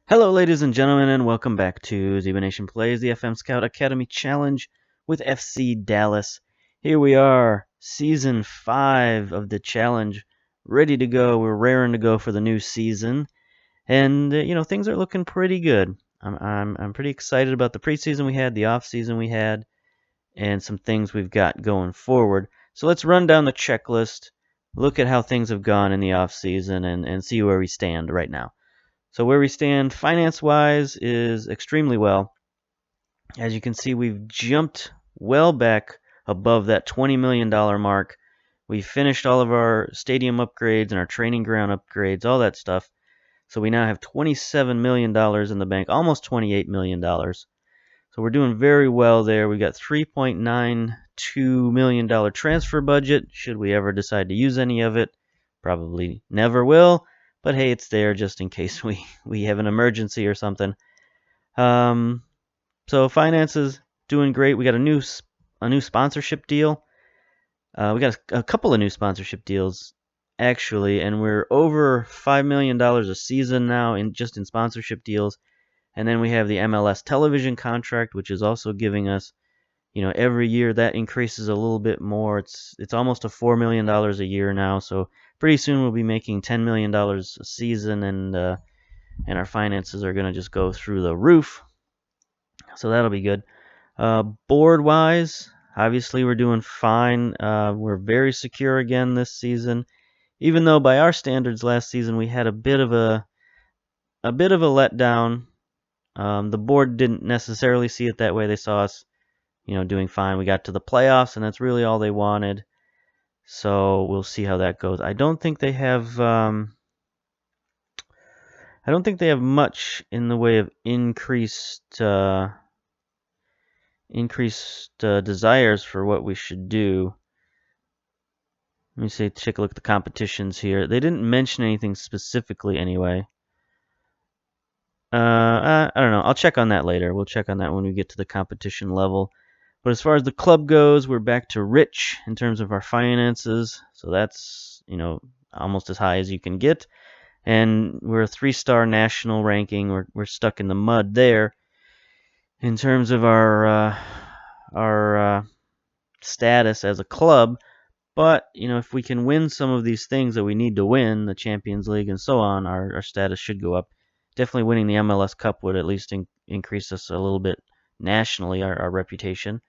Hello, ladies and gentlemen, and welcome back to Zebra Nation Plays, the FM Scout Academy Challenge with FC Dallas. Here we are, Season 5 of the challenge, ready to go. We're raring to go for the new season, and things are looking pretty good. I'm pretty excited about the preseason we had, the off season we had, and some things we've got going forward. So let's run down the checklist, look at how things have gone in the off season, and see where we stand right now. So where we stand finance-wise is extremely well. As you can see, we've jumped well back above that $20 million mark. We finished all of our stadium upgrades and our training ground upgrades, all that stuff. So we now have $27 million in the bank, almost $28 million. So we're doing very well there. We got $3.92 million transfer budget, should we ever decide to use any of it. Probably never will. But hey, it's there just in case we have an emergency or something. So finances doing great. We got a new sponsorship deal. We got a couple of new sponsorship deals actually, and we're over $5 million a season now in sponsorship deals. And then we have the MLS television contract, which is also giving us, every year that increases a little bit more. It's almost a $4 million a year now. So pretty soon we'll be making $10 million a season, and our finances are going to just go through the roof. So that'll be good. Board-wise, obviously we're doing fine. We're very secure again this season, even though by our standards last season we had a bit of a letdown. The board didn't necessarily see it that way. They saw us, doing fine. We got to the playoffs, and that's really all they wanted. So we'll see how that goes. I don't think they have much in the way of increased desires for what we should do. Let me see. Take a look at the competitions here. They didn't mention anything specifically anyway. I don't know. I'll check on that later. We'll check on that when we get to the competition level. But as far as the club goes, we're back to rich in terms of our finances. So that's, almost as high as you can get. And we're a 3-star national ranking. We're stuck in the mud there in terms of our status as a club. But, if we can win some of these things that we need to win, the Champions League and so on, our status should go up. Definitely winning the MLS Cup would at least increase us a little bit nationally, our reputation.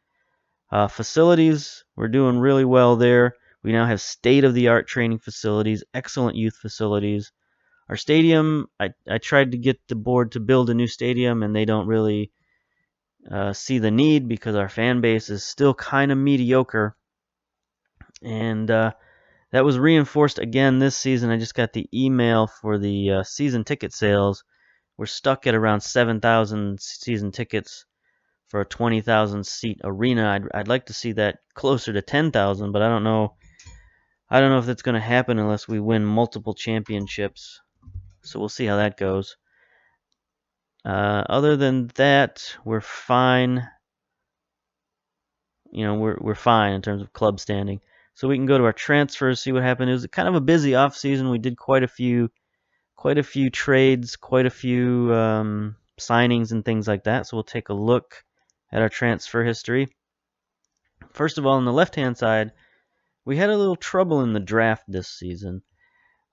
Facilities, we're doing really well there. We now have state-of-the-art training facilities, excellent youth facilities. Our stadium, I tried to get the board to build a new stadium, and they don't really see the need because our fan base is still kind of mediocre. And that was reinforced again this season. I just got the email for the season ticket sales. We're stuck at around 7,000 season tickets for a 20,000 seat arena. I'd like to see that closer to 10,000, but I don't know if that's going to happen unless we win multiple championships. So we'll see how that goes. Other than that, we're fine. We're fine in terms of club standing. So we can go to our transfers, see what happened. It was kind of a busy off season. We did quite a few trades, quite a few signings and things like that. So we'll take a look at our transfer history. First of all, on the left-hand side, we had a little trouble in the draft this season.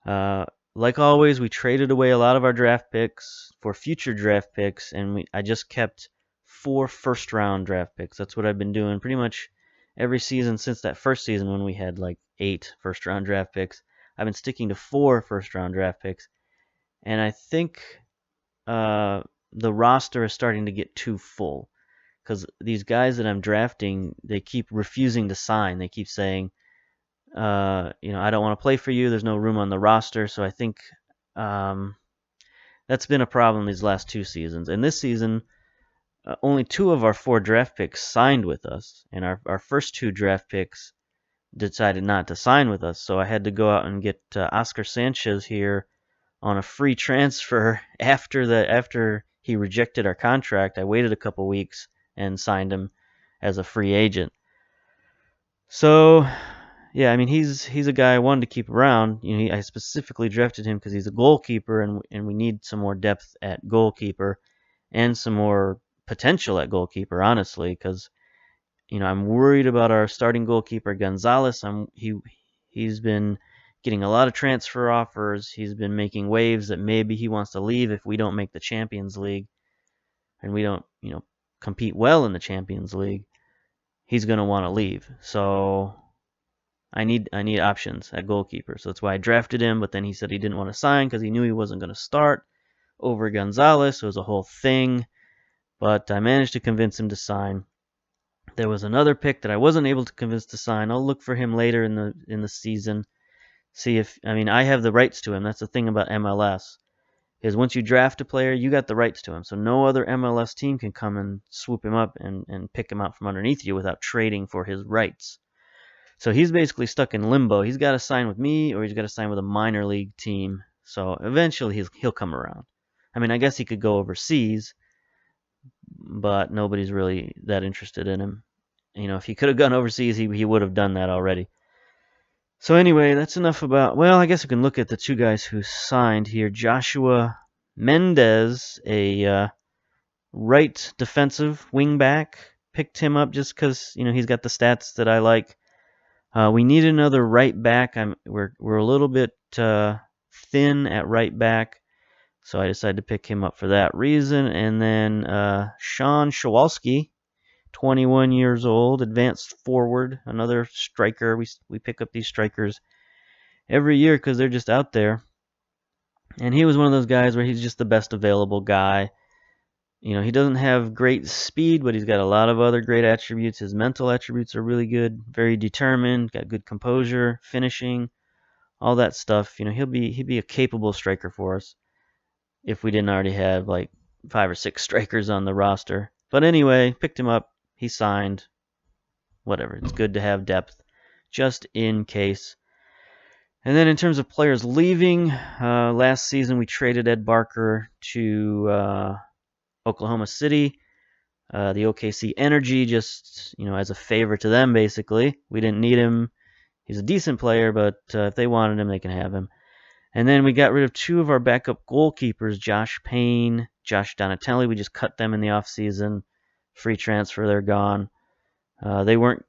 Like always, we traded away a lot of our draft picks for future draft picks, and I just kept 4 first-round draft picks. That's what I've been doing pretty much every season since that first season when we had like 8 first-round draft picks. I've been sticking to 4 first-round draft picks, and I think the roster is starting to get too full because these guys that I'm drafting, they keep refusing to sign. They keep saying, I don't want to play for you. There's no room on the roster. So I think that's been a problem these last 2 seasons. And this season, only 2 of our 4 draft picks signed with us. And our first 2 draft picks decided not to sign with us. So I had to go out and get Oscar Sanchez here on a free transfer after he rejected our contract. I waited a couple weeks and signed him as a free agent. So yeah, I mean he's a guy I wanted to keep around. I specifically drafted him because he's a goalkeeper, and we need some more depth at goalkeeper, and some more potential at goalkeeper. Honestly, because I'm worried about our starting goalkeeper Gonzalez. He's been getting a lot of transfer offers. He's been making waves that maybe he wants to leave if we don't make the Champions League, and we don't compete well in the Champions League. He's going to want to leave. So I need options at goalkeeper. So that's why I drafted him, but then he said he didn't want to sign because he knew he wasn't going to start over Gonzalez. It was a whole thing, but I managed to convince him to sign. There was another pick that I wasn't able to convince to sign. I'll look for him later in the season. See if I have the rights to him. That's the thing about MLS. Is once you draft a player, you got the rights to him. So no other MLS team can come and swoop him up and pick him out from underneath you without trading for his rights. So he's basically stuck in limbo. He's got to sign with me, or he's got to sign with a minor league team. So eventually he'll come around. I guess he could go overseas, but nobody's really that interested in him. If he could have gone overseas, he would have done that already. So anyway, that's enough about. Well, I guess we can look at the two guys who signed here. Joshua Mendez, a right defensive wingback, picked him up just because he's got the stats that I like. We need another right back. We're a little bit thin at right back, so I decided to pick him up for that reason. And then Sean Shawalski, 21 years old, advanced forward, another striker. We pick up these strikers every year because they're just out there. And he was one of those guys where he's just the best available guy. He doesn't have great speed, but he's got a lot of other great attributes. His mental attributes are really good, very determined, got good composure, finishing, all that stuff. He'd be a capable striker for us if we didn't already have like 5 or 6 strikers on the roster. But anyway, picked him up. He signed. Whatever. It's good to have depth just in case. And then in terms of players leaving, last season we traded Ed Barker to Oklahoma City. The OKC Energy, just as a favor to them, basically. We didn't need him. He's a decent player, but if they wanted him, they can have him. And then we got rid of 2 of our backup goalkeepers, Josh Payne, Josh Donatelli. We just cut them in the offseason. Free transfer, they're gone. They weren't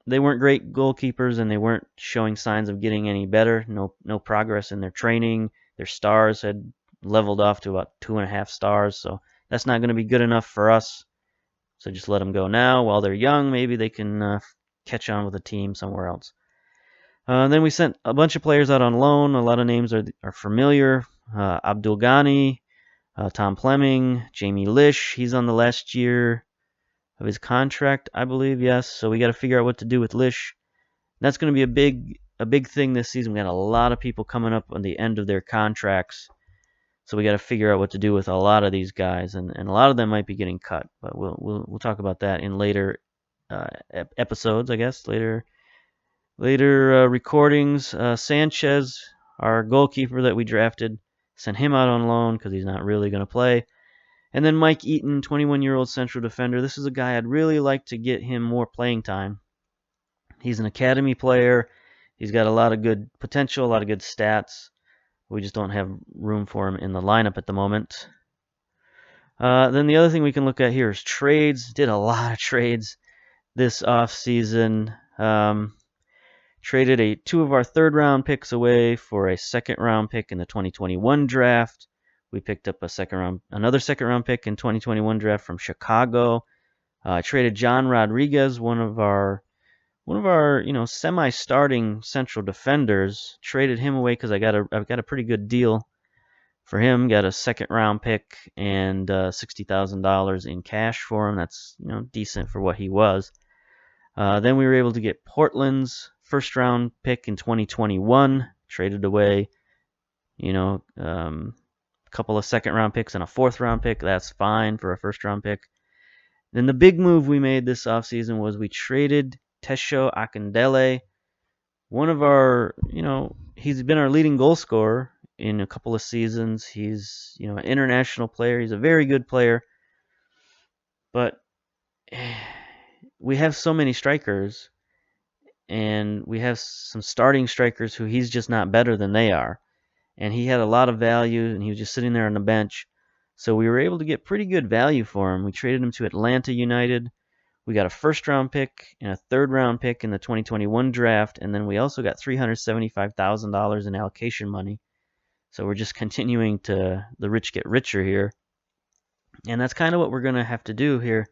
great goalkeepers, and they weren't showing signs of getting any better. No progress in their training. Their stars had leveled off to about 2.5 stars, so that's not going to be good enough for us. So just let them go now while they're young. Maybe they can catch on with a team somewhere else. Then we sent a bunch of players out on loan. A lot of names are familiar. Abdul Ghani, Tom Fleming, Jamie Lish. He's on the last year of his contract, I believe. Yes. So we got to figure out what to do with Lish. That's going to be a big thing this season. We got a lot of people coming up on the end of their contracts. So we got to figure out what to do with a lot of these guys, and a lot of them might be getting cut. But we'll talk about that in later episodes, I guess. Later recordings. Sanchez, our goalkeeper that we drafted, sent him out on loan because he's not really going to play. And then Mike Eaton, 21-year-old central defender. This is a guy I'd really like to get him more playing time. He's an academy player. He's got a lot of good potential, a lot of good stats. We just don't have room for him in the lineup at the moment. Then the other thing we can look at here is trades. Did a lot of trades this offseason. Traded 2 of our 3rd-round picks away for a 2nd-round pick in the 2021 draft. We picked up another 2nd-round pick in 2021 draft from Chicago. Traded John Rodriguez, one of our semi-starting central defenders. Traded him away because I got a pretty good deal for him. Got a 2nd-round pick and $60,000 in cash for him. That's decent for what he was. Then we were able to get Portland's 1st-round pick in 2021. Traded away, a couple of 2nd-round picks and a 4th-round pick. That's fine for a 1st-round pick. Then the big move we made this offseason was we traded Tesho Akindele. One of our, he's been our leading goal scorer in a couple of seasons. He's, an international player. He's a very good player. But we have so many strikers, and we have some starting strikers who he's just not better than they are. And he had a lot of value, and he was just sitting there on the bench. So we were able to get pretty good value for him. We traded him to Atlanta United. We got a first-round pick and a third-round pick in the 2021 draft, and then we also got $375,000 in allocation money. So we're just continuing to the rich get richer here. And that's kind of what we're going to have to do here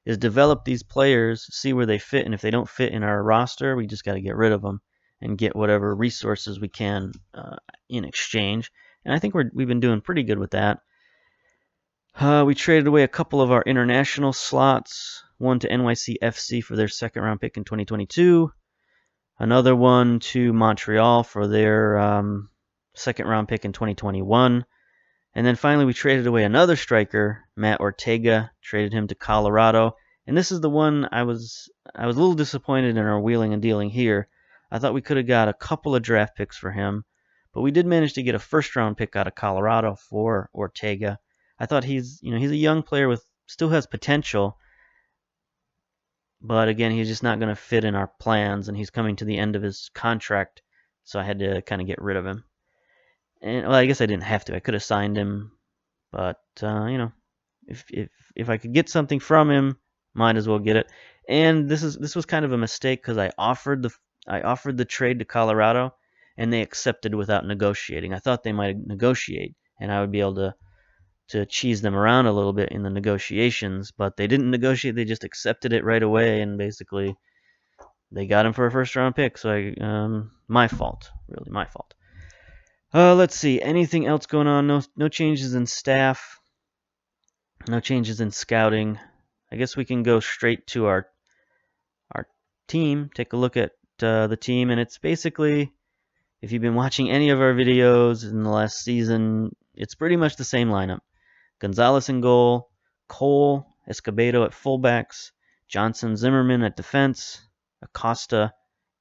is develop these players, see where they fit, and if they don't fit in our roster, we just got to get rid of them and get whatever resources we can in exchange. And I think we've been doing pretty good with that. We traded away a couple of our international slots, one to NYCFC for their second-round pick in 2022, another one to Montreal for their second-round pick in 2021. And then finally, we traded away another striker, Matt Ortega, traded him to Colorado. And this is the one I was a little disappointed in our wheeling and dealing here. I thought we could have got a couple of draft picks for him, but we did manage to get a first-round pick out of Colorado for Ortega. I thought he's a young player with still has potential, but again, he's just not going to fit in our plans, and he's coming to the end of his contract, so I had to kind of get rid of him. And well, I guess I didn't have to. I could have signed him, but if I could get something from him, might as well get it. And this was kind of a mistake because I offered the trade to Colorado, and they accepted without negotiating. I thought they might negotiate, and I would be able to cheese them around a little bit in the negotiations, but they didn't negotiate. They just accepted it right away, and basically they got him for a first-round pick. So my fault, really, my fault. Let's see. Anything else going on? No changes in staff. No changes in scouting. I guess we can go straight to our team. Take a look at the team, and it's basically, if you've been watching any of our videos in the last season, it's pretty much the same lineup. Gonzalez in goal, Cole, Escobedo at fullbacks, Johnson, Zimmerman at defense, Acosta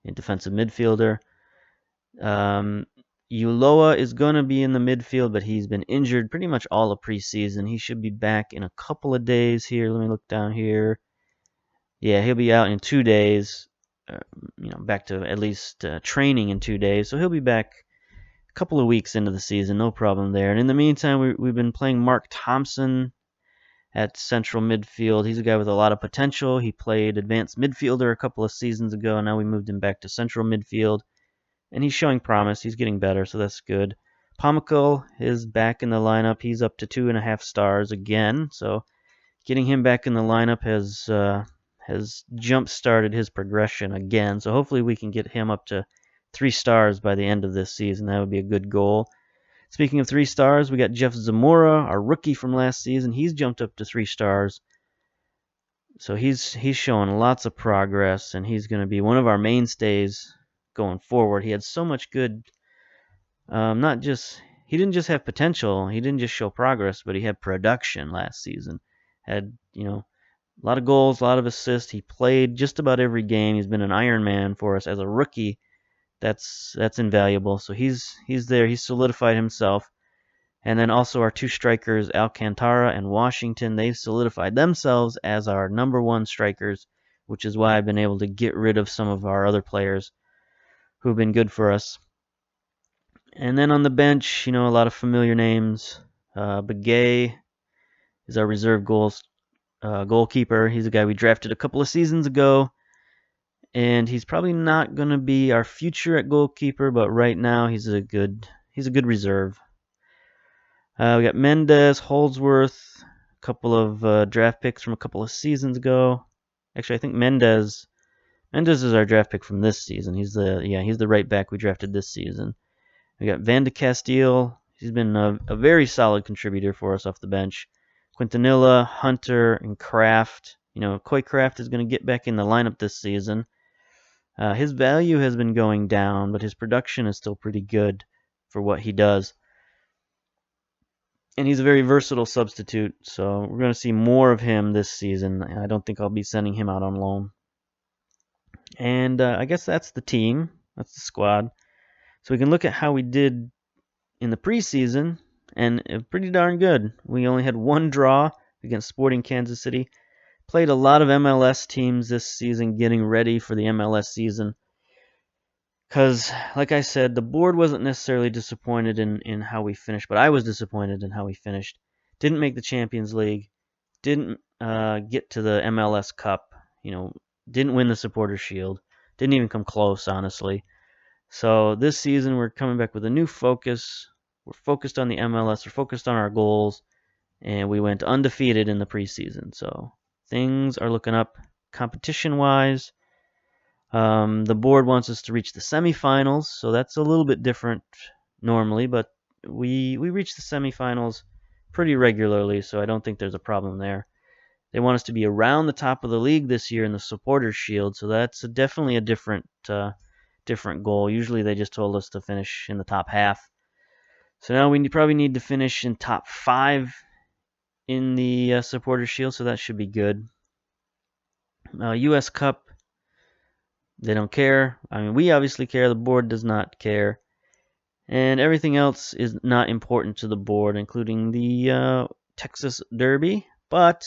in defensive midfielder. Ulloa is going to be in the midfield, but he's been injured pretty much all of preseason. He should be back in a couple of days here. Let me look down here. Yeah, he'll be out in 2 days. Back to at least training in 2 days. So he'll be back a couple of weeks into the season. No problem there. And in the meantime, we've been playing Mark Thompson at central midfield. He's a guy with a lot of potential. He played advanced midfielder a couple of seasons ago, and now we moved him back to central midfield. And he's showing promise. He's getting better, so that's good. Pomical is back in the lineup. He's up to 2.5 stars again. So getting him back in the lineup has jump-started his progression again. So hopefully we can get him up to 3 stars by the end of this season. That would be a good goal. Speaking of 3 stars, we got Jeff Zamora, our rookie from last season. He's jumped up to 3 stars. So he's showing lots of progress, and he's going to be one of our mainstays going forward. He had so much good, he didn't just have potential, he didn't just show progress, but he had production last season. Had, a lot of goals, a lot of assists. He played just about every game. He's been an Iron Man for us as a rookie. That's invaluable. So he's there. He's solidified himself. And then also our 2 strikers, Alcantara and Washington, they've solidified themselves as our number 1 strikers, which is why I've been able to get rid of some of our other players who've been good for us. And then on the bench, a lot of familiar names. Begay is our reserve goalkeeper. He's a guy we drafted a couple of seasons ago, and he's probably not going to be our future at goalkeeper, but right now he's a good reserve. We got Mendez, Holdsworth, a couple of draft picks from a couple of seasons ago. Actually, I think Mendez is our draft pick from this season. He's the right back we drafted this season. We got Van de Castile. He's been a very solid contributor for us off the bench. Quintanilla, Hunter, and Kraft. Coy Kraft is going to get back in the lineup this season. His value has been going down, but his production is still pretty good for what he does. And he's a very versatile substitute, so we're going to see more of him this season. I don't think I'll be sending him out on loan. And I guess that's the team. That's the squad. So we can look at how we did in the preseason, and pretty darn good. We only had 1 draw against Sporting Kansas City. Played a lot of MLS teams this season getting ready for the MLS season. Because, like I said, the board wasn't necessarily disappointed in how we finished, but I was disappointed in how we finished. Didn't make the Champions League, didn't get to the MLS Cup, didn't win the Supporters Shield, didn't even come close, honestly. So this season we're coming back with a new focus. We're focused on the MLS, we're focused on our goals, and we went undefeated in the preseason. So things are looking up competition-wise. The board wants us to reach the semifinals, so that's a little bit different normally, but we reach the semifinals pretty regularly, so I don't think there's a problem there. They want us to be around the top of the league this year in the Supporters Shield, so that's definitely a different goal. Usually they just told us to finish in the top half. So now we probably need to finish in top 5 in the Supporters Shield, so that should be good. U.S. Cup, they don't care. I mean, we obviously care. The board does not care. And everything else is not important to the board, including the Texas Derby. But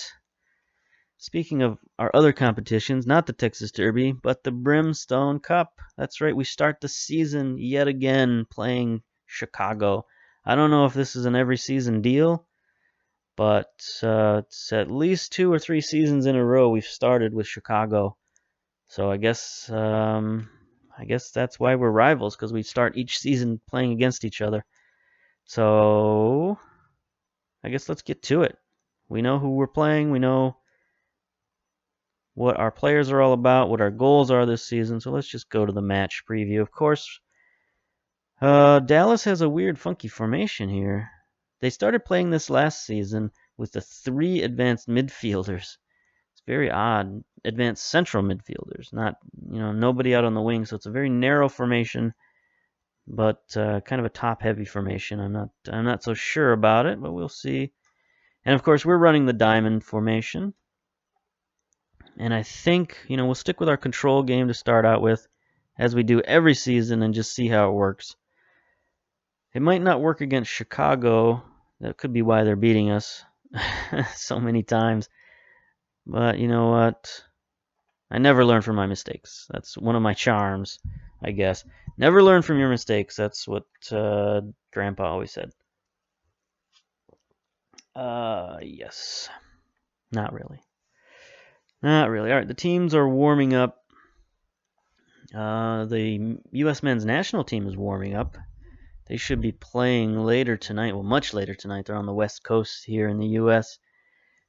speaking of our other competitions, not the Texas Derby, but the Brimstone Cup. That's right, we start the season yet again playing Chicago. I don't know if this is an every season deal, but it's at least 2 or 3 seasons in a row we've started with Chicago. So I guess that's why we're rivals, because we start each season playing against each other. So I guess let's get to it. We know who we're playing. We know what our players are all about, what our goals are this season. So let's just go to the match preview. Of course, Dallas has a weird, funky formation here. They started playing this last season with the 3 advanced midfielders. Very odd. Advanced central midfielders, not nobody out on the wing. So it's a very narrow formation, but kind of a top-heavy formation. I'm not so sure about it, but we'll see. And of course, we're running the diamond formation, and I think we'll stick with our control game to start out with, as we do every season, and just see how it works. It might not work against Chicago. That could be why they're beating us so many times. But you know what? I never learn from my mistakes. That's one of my charms, I guess. Never learn from your mistakes. That's what Grandpa always said. Yes. Not really. Not really. All right, the teams are warming up. The U.S. men's national team is warming up. They should be playing later tonight. Well, much later tonight. They're on the West Coast here in the U.S.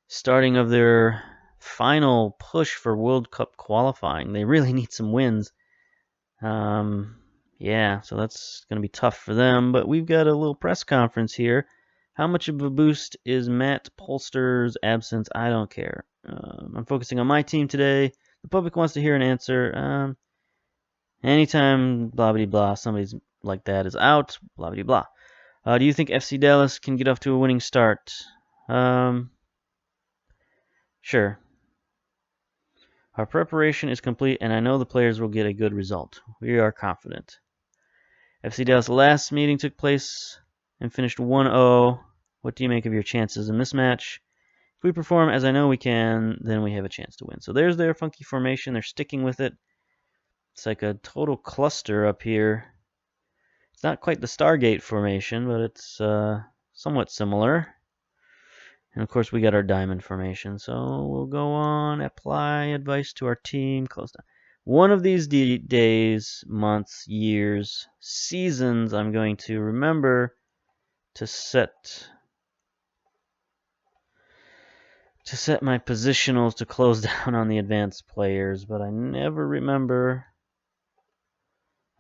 Starting of their final push for World Cup qualifying. They really need some wins. Yeah, so that's going to be tough for them. But we've got a little press conference here. How much of a boost is Matt Polster's absence? I don't care. I'm focusing on my team today. The public wants to hear an answer. Anytime, blah, blah, blah, somebody's like that is out, blah, blah, blah. Do you think FC Dallas can get off to a winning start? Sure. Our preparation is complete, and I know the players will get a good result. We are confident. FC Dallas' last meeting took place and finished 1-0. What do you make of your chances in this match? If we perform as I know we can, then we have a chance to win. So there's their funky formation. They're sticking with it. It's like a total cluster up here. It's not quite the Stargate formation, but it's somewhat similar. And of course, we got our diamond formation. So we'll go on, apply advice to our team, close down. One of these days, months, years, seasons, I'm going to remember to set my positionals to close down on the advanced players, but I never remember.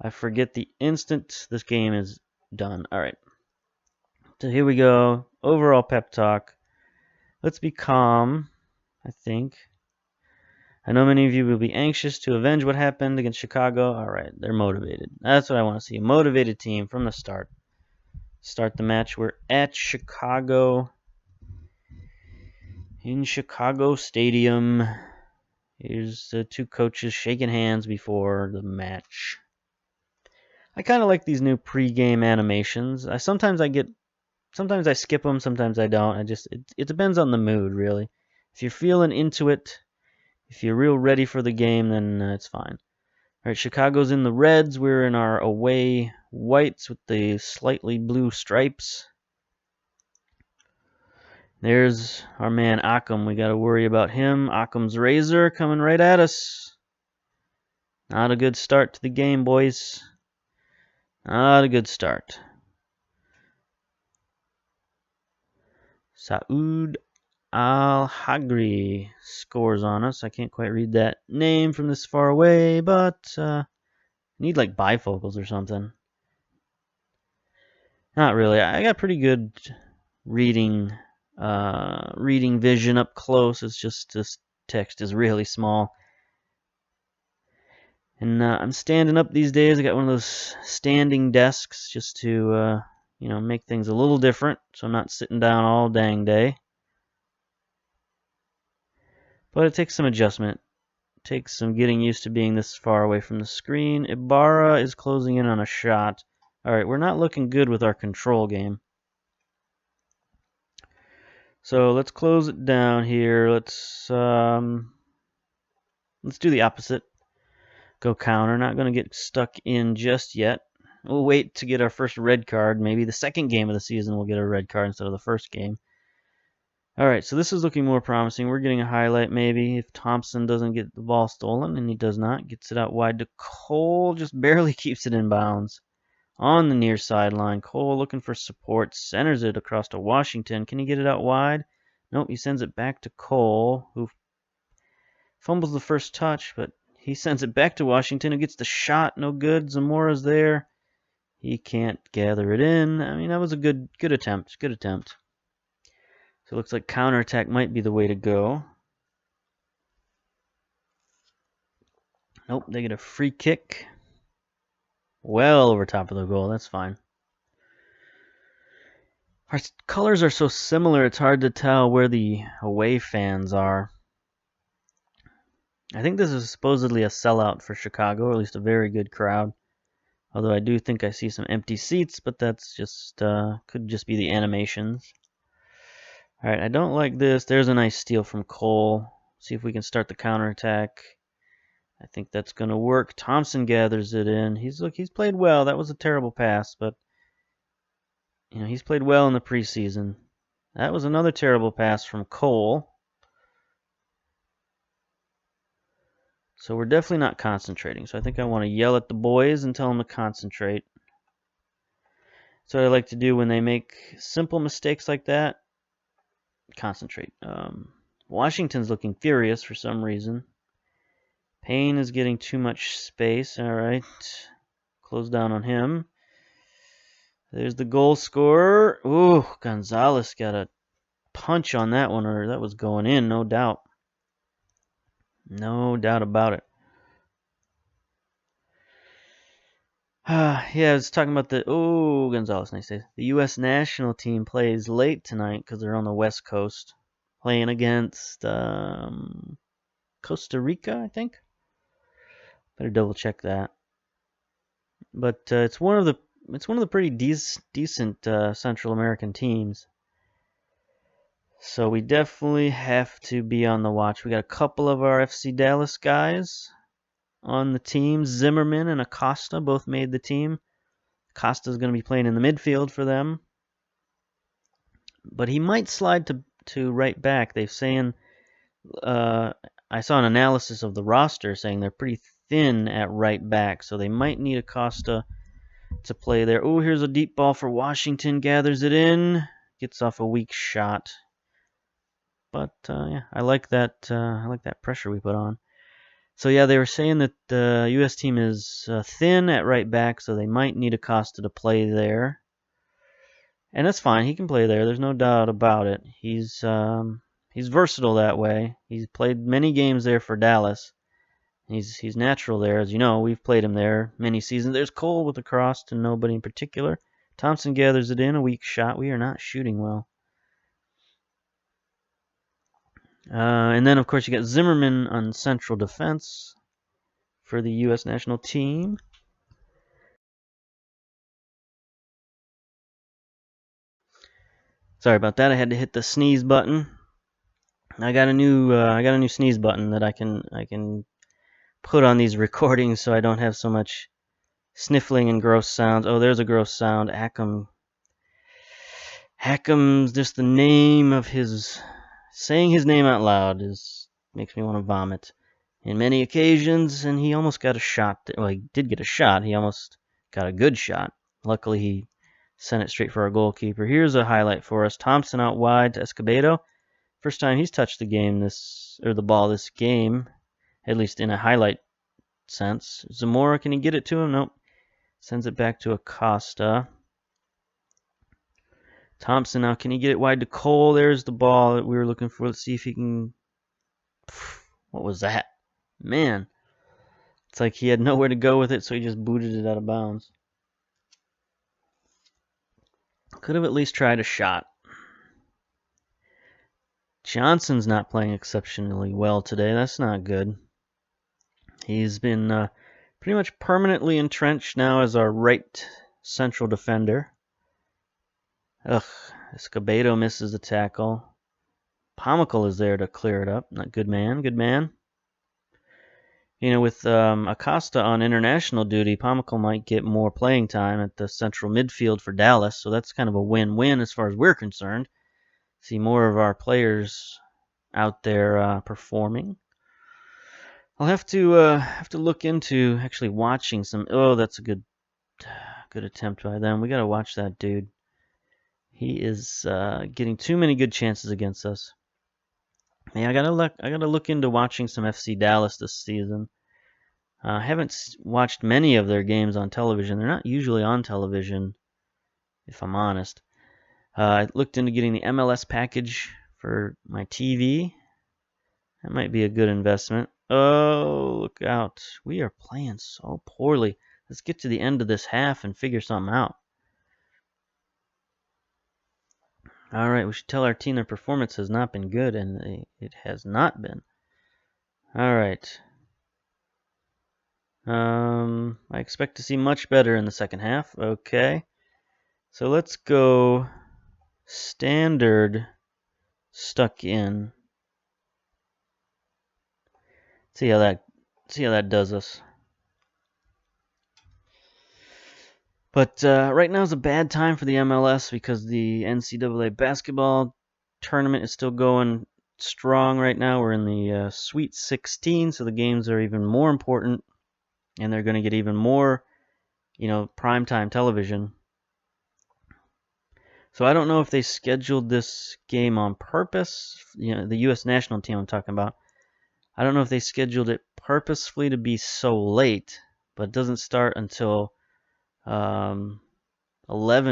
I forget the instant this game is done. All right. So here we go. Overall pep talk. Let's be calm, I think. I know many of you will be anxious to avenge what happened against Chicago. All right, they're motivated. That's what I want to see. A motivated team from the start. Start the match. We're at Chicago. In Chicago Stadium. Here's the 2 coaches shaking hands before the match. I kind of like these new pre-game animations. Sometimes I skip them, sometimes I don't. It depends on the mood, really. If you're feeling into it, if you're real ready for the game, then it's fine. All All right, Chicago's in the reds. We're in our away whites with the slightly blue stripes. There's our man Occam. We got to worry about him. Occam's razor coming right at us. Not a good start to the game, boys. Not a good start. Saud Al-Hagri scores on us. I can't quite read that name from this far away, but need like bifocals or something. Not really. I got pretty good reading vision up close. It's just this text is really small. And I'm standing up these days. I got one of those standing desks just to make things a little different, so I'm not sitting down all dang day. But it takes some adjustment. It takes some getting used to being this far away from the screen. Ibarra is closing in on a shot. All right, we're not looking good with our control game. So let's close it down here. Let's do the opposite. Go counter. Not going to get stuck in just yet. We'll wait to get our first red card. Maybe the second game of the season we'll get a red card instead of the first game. All right, so this is looking more promising. We're getting a highlight maybe if Thompson doesn't get the ball stolen, and he does not. Gets it out wide to Cole. Just barely keeps it in bounds. On the near sideline, Cole looking for support. Centers it across to Washington. Can he get it out wide? Nope, he sends it back to Cole, who fumbles the first touch, but he sends it back to Washington, who gets the shot. No good. Zamora's there. He can't gather it in. I mean, that was a good attempt. Good attempt. So it looks like counterattack might be the way to go. Nope, they get a free kick. Well over top of the goal. That's fine. Our colors are so similar, it's hard to tell where the away fans are. I think this is supposedly a sellout for Chicago, or at least a very good crowd. Although I do think I see some empty seats, but that's just could just be the animations. All right, I don't like this. There's a nice steal from Cole. See if we can start the counterattack. I think that's going to work. Thompson gathers it in. He's played well. That was a terrible pass, but he's played well in the preseason. That was another terrible pass from Cole. So we're definitely not concentrating. So I think I want to yell at the boys and tell them to concentrate. So what I like to do when they make simple mistakes like that, concentrate. Washington's looking furious for some reason. Payne is getting too much space. All right. Close down on him. There's the goal scorer. Ooh, Gonzalez got a punch on that one, or that was going in, no doubt. No doubt about it. Yeah, I was talking about Gonzalez, nice save. The U.S. national team plays late tonight because they're on the West Coast, playing against Costa Rica, I think. Better double check that. But it's one of the pretty decent Central American teams. So we definitely have to be on the watch. We got a couple of our FC Dallas guys on the team. Zimmerman and Acosta both made the team. Acosta's going to be playing in the midfield for them. But he might slide to right back. They're saying, I saw an analysis of the roster saying they're pretty thin at right back. So they might need Acosta to play there. Oh, here's a deep ball for Washington. Gathers it in. Gets off a weak shot. But yeah, I like that pressure we put on. So yeah, they were saying that the U.S. team is thin at right back, so they might need Acosta to play there, and that's fine. He can play there. There's no doubt about it. He's versatile that way. He's played many games there for Dallas. He's natural there, as you know. We've played him there many seasons. There's Cole with a cross to nobody in particular. Thompson gathers it in, a weak shot. We are not shooting well. And then, of course, you got Zimmerman on central defense for the U.S. national team. Sorry about that. I had to hit the sneeze button. I got a new sneeze button that I can put on these recordings so I don't have so much sniffling and gross sounds. Oh, there's a gross sound. Hackham's just the name of his... Saying his name out loud makes me want to vomit. In many occasions, and he almost got a shot. Well, he did get a shot. He almost got a good shot. Luckily, he sent it straight for our goalkeeper. Here's a highlight for us. Thompson out wide to Escobedo. First time he's touched the ball this game, at least in a highlight sense. Zamora, can he get it to him? Nope. Sends it back to Acosta. Thompson now, can he get it wide to Cole? There's the ball that we were looking for. Let's see if he can... What was that? Man. It's like he had nowhere to go with it, so he just booted it out of bounds. Could have at least tried a shot. Johnson's not playing exceptionally well today. That's not good. He's been pretty much permanently entrenched now as our right central defender. Ugh, Escobedo misses the tackle. Pomical is there to clear it up. Not good man, good man. You know, with Acosta on international duty, Pomical might get more playing time at the central midfield for Dallas, so that's kind of a win-win as far as we're concerned. See more of our players out there performing. I'll have to look into actually watching some. Oh, that's a good attempt by them. We gotta watch that dude. He is getting too many good chances against us. Yeah, I gotta look into watching some FC Dallas this season. I haven't watched many of their games on television. They're not usually on television, if I'm honest. I looked into getting the MLS package for my TV. That might be a good investment. Oh, look out. We are playing so poorly. Let's get to the end of this half and figure something out. All right, we should tell our team their performance has not been good, and it has not been. All right. I expect to see much better in the second half. Okay. So let's go standard stuck in. See how that does us. But right now is a bad time for the MLS because the NCAA basketball tournament is still going strong right now. We're in the Sweet 16, so the games are even more important, and they're going to get even more, primetime television. So I don't know if they scheduled this game on purpose. The U.S. national team I'm talking about. I don't know if they scheduled it purposefully to be so late, but it doesn't start until 11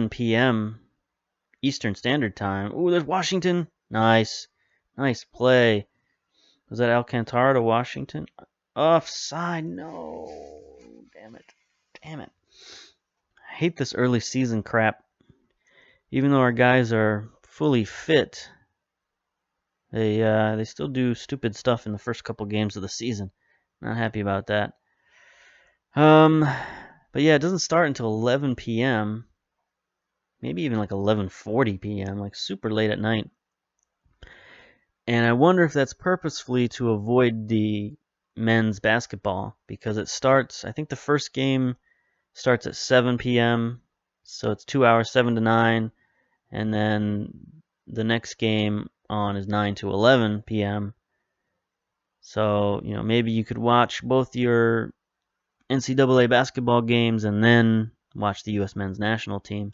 p.m. Eastern Standard Time. Ooh, there's Washington. Nice play. Was that Alcantara to Washington? Offside. No. Damn it. I hate this early season crap. Even though our guys are fully fit, they still do stupid stuff in the first couple games of the season. Not happy about that. But yeah, it doesn't start until 11 p.m. Maybe even like 11:40 p.m., like super late at night. And I wonder if that's purposefully to avoid the men's basketball, because it starts, I think the first game starts at 7 p.m., so it's 2 hours, 7 to 9, and then the next game on is 9 to 11 p.m. So, maybe you could watch both your NCAA basketball games and then watch the U.S. men's national team.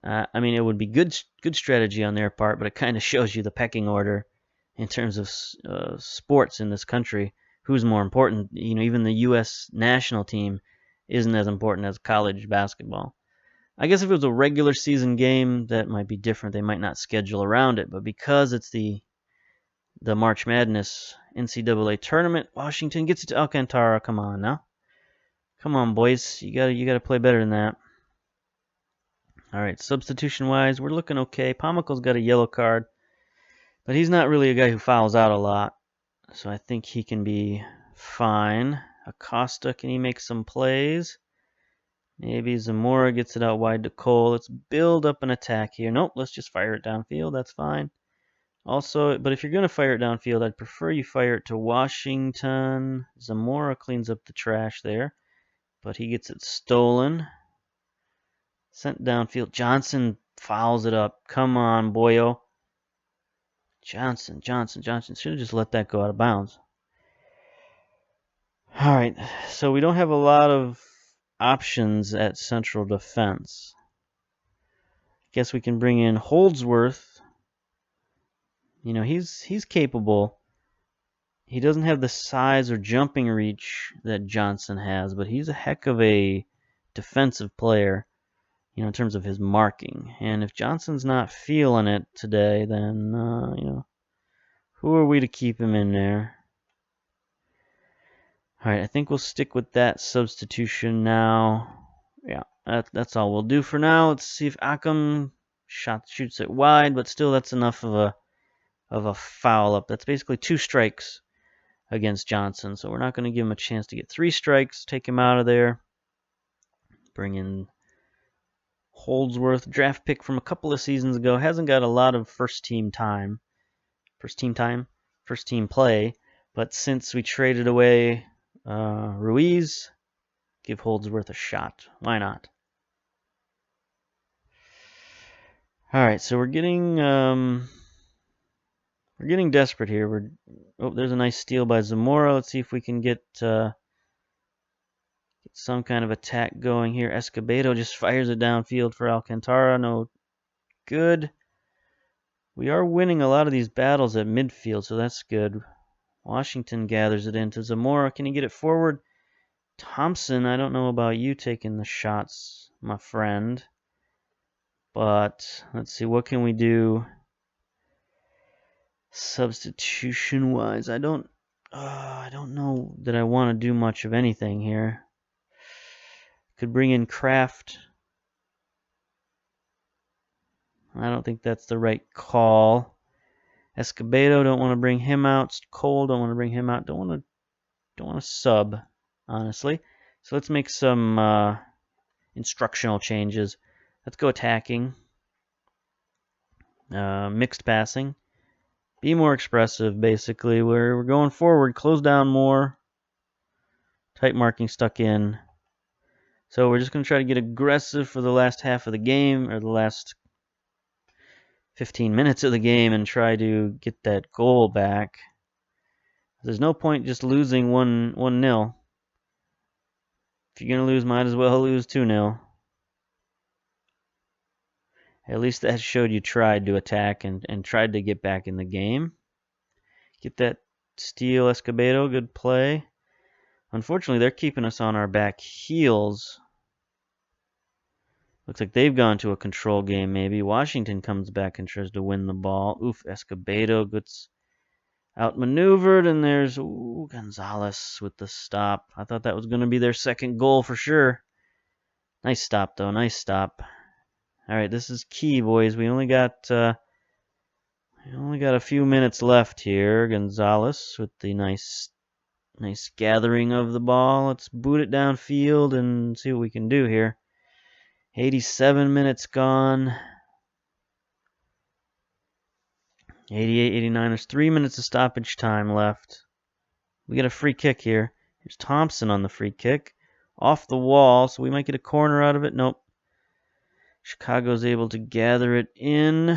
It would be good strategy on their part, but it kind of shows you the pecking order in terms of sports in this country. Who's more important? Even the U.S. national team isn't as important as college basketball. I guess if it was a regular season game, that might be different. They might not schedule around it, but because it's the March Madness NCAA tournament, Washington gets it to Alcantara. Come on now. Come on, boys. You gotta play better than that. All right, substitution-wise, we're looking okay. Pomical's got a yellow card, but he's not really a guy who fouls out a lot, so I think he can be fine. Acosta, can he make some plays? Maybe Zamora gets it out wide to Cole. Let's build up an attack here. Nope, let's just fire it downfield. That's fine. Also, but if you're going to fire it downfield, I'd prefer you fire it to Washington. Zamora cleans up the trash there, but he gets it stolen. Sent downfield. Johnson fouls it up. Come on, boyo. Johnson. Should have just let that go out of bounds. All right, so we don't have a lot of options at central defense. Guess we can bring in Holdsworth. You know, he's capable. He doesn't have the size or jumping reach that Johnson has, but he's a heck of a defensive player, you know, in terms of his marking. And if Johnson's not feeling it today, then, you know, who are we to keep him in there? All right, I think we'll stick with that substitution now. Yeah, that's all we'll do for now. Let's see if Akam shoots it wide, but still that's enough of a foul up. That's basically 2 strikes against Johnson, so we're not going to give him a chance to get 3 strikes. Take him out of there. Bring in Holdsworth, draft pick from a couple of seasons ago. Hasn't got a lot of first team play, but since we traded away Ruiz, give Holdsworth a shot. Why not? All right, so we're getting desperate here. There's a nice steal by Zamora. Let's see if we can get some kind of attack going here. Escobedo just fires it downfield for Alcantara. No good. We are winning a lot of these battles at midfield, so that's good. Washington gathers it into Zamora. Can he get it forward? Thompson, I don't know about you taking the shots, my friend. But let's see, what can we do substitution-wise? I don't know that I want to do much of anything here. Could bring in Kraft. I don't think that's the right call. Escobedo, don't want to bring him out. Cole, don't want to bring him out. Don't want to sub, honestly. So let's make some instructional changes. Let's go attacking. Mixed passing. Be more expressive, basically. We're going forward. Close down more. Tight marking stuck in. So we're just going to try to get aggressive for the last half of the game, or the last 15 minutes of the game, and try to get that goal back. There's no point just losing 1-0. If you're going to lose, might as well lose 2-0. At least that showed you tried to attack and tried to get back in the game. Get that steal, Escobedo. Good play. Unfortunately, they're keeping us on our back heels. Looks like they've gone to a control game, maybe. Washington comes back and tries to win the ball. Oof, Escobedo gets outmaneuvered, and there's Gonzalez with the stop. I thought that was going to be their second goal for sure. Nice stop, though. Nice stop. All right, this is key, boys. We only got a few minutes left here. Gonzalez with the nice gathering of the ball. Let's boot it downfield and see what we can do here. 87 minutes gone. 88, 89. There's 3 minutes of stoppage time left. We get a free kick here. Here's Thompson on the free kick. Off the wall, so we might get a corner out of it. Nope. Chicago's able to gather it in.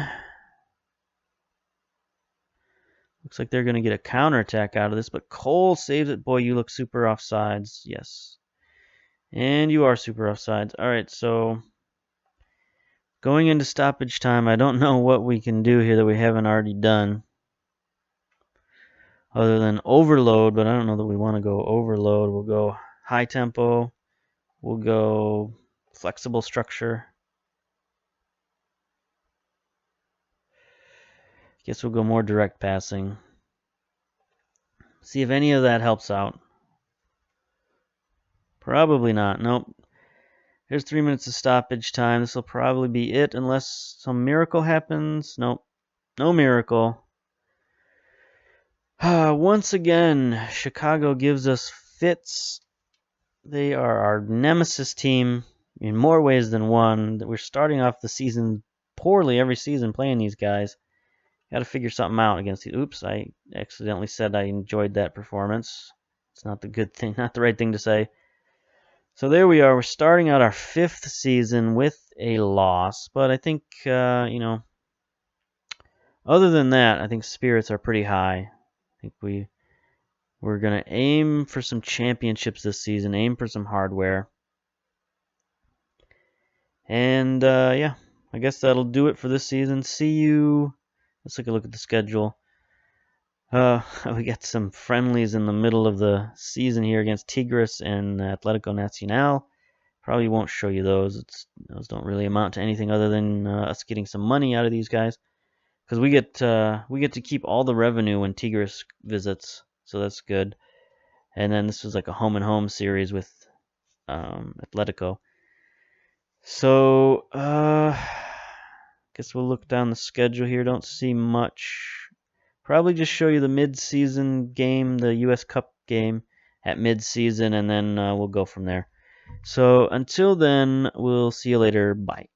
Looks like they're going to get a counterattack out of this, but Cole saves it. Boy, you look super offsides. Yes. And you are super offsides. All right, so going into stoppage time, I don't know what we can do here that we haven't already done. Other than overload, but I don't know that we want to go overload. We'll go high tempo. We'll go flexible structure. Guess we'll go more direct passing. See if any of that helps out. Probably not. Nope. There's 3 minutes of stoppage time. This will probably be it unless some miracle happens. Nope. No miracle. Once again, Chicago gives us fits. They are our nemesis team in more ways than one. We're starting off the season poorly every season playing these guys. Got to figure something out against the. Oops, I accidentally said I enjoyed that performance. It's not the good thing, not the right thing to say. So there we are. We're starting out our 5th season with a loss, but I think other than that, I think spirits are pretty high. I think we're gonna aim for some championships this season. Aim for some hardware. And yeah, I guess that'll do it for this season. See you. Let's take a look at the schedule. We got some friendlies in the middle of the season here against Tigres and Atlético Nacional. Probably won't show you those. Those don't really amount to anything other than us getting some money out of these guys, because we get to keep all the revenue when Tigres visits, so that's good. And then this was like a home and home series with Atlético. So guess we'll look down the schedule here. Don't see much. Probably just show you the mid-season game, the U.S. Cup game at mid-season, and then we'll go from there. So until then, we'll see you later. Bye.